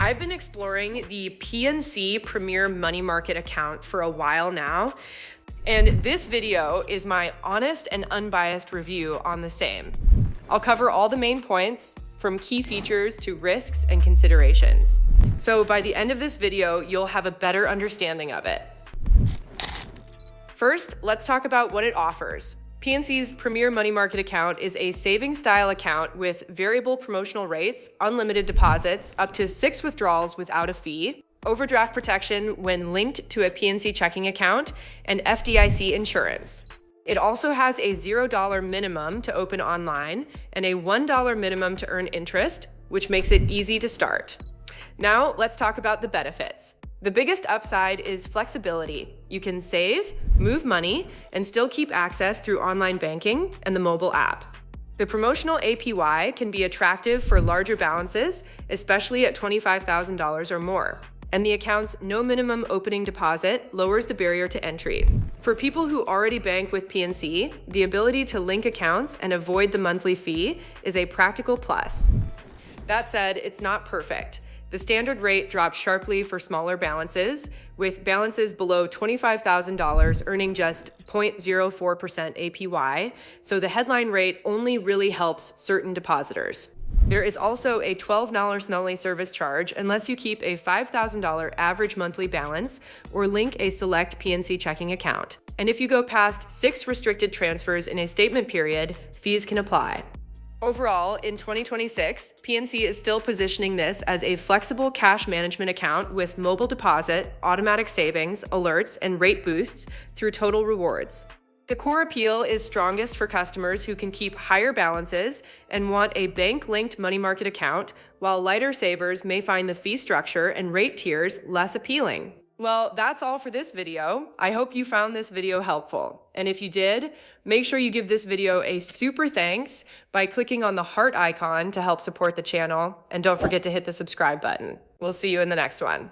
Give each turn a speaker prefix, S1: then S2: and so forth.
S1: I've been exploring the PNC Premier Money Market account for a while now, and this video is my honest and unbiased review on the same. I'll cover all the main points, from key features to risks and considerations. So by the end of this video, you'll have a better understanding of it. First, let's talk about what it offers. PNC's Premier Money Market account is a savings-style account with variable promotional rates, unlimited deposits, up to 6 withdrawals without a fee, overdraft protection when linked to a PNC checking account, and FDIC insurance. It also has a $0 minimum to open online and a $1 minimum to earn interest, which makes it easy to start. Now, let's talk about the benefits. The biggest upside is flexibility. You can save, move money, and still keep access through online banking and the mobile app. The promotional APY can be attractive for larger balances, especially at $25,000 or more. And the account's no minimum opening deposit lowers the barrier to entry. For people who already bank with PNC, the ability to link accounts and avoid the monthly fee is a practical plus. That said, it's not perfect. The standard rate drops sharply for smaller balances, with balances below $25,000 earning just 0.04% APY, so the headline rate only really helps certain depositors. There is also a $12 nullity service charge unless you keep a $5,000 average monthly balance or link a select PNC checking account. And if you go past 6 restricted transfers in a statement period, fees can apply. Overall, in 2026, PNC is still positioning this as a flexible cash management account with mobile deposit, automatic savings, alerts, and rate boosts through Total Rewards. The core appeal is strongest for customers who can keep higher balances and want a bank-linked money market account, while lighter savers may find the fee structure and rate tiers less appealing. Well, that's all for this video. I hope you found this video helpful. And if you did, make sure you give this video a super thanks by clicking on the heart icon to help support the channel. And don't forget to hit the subscribe button. We'll see you in the next one.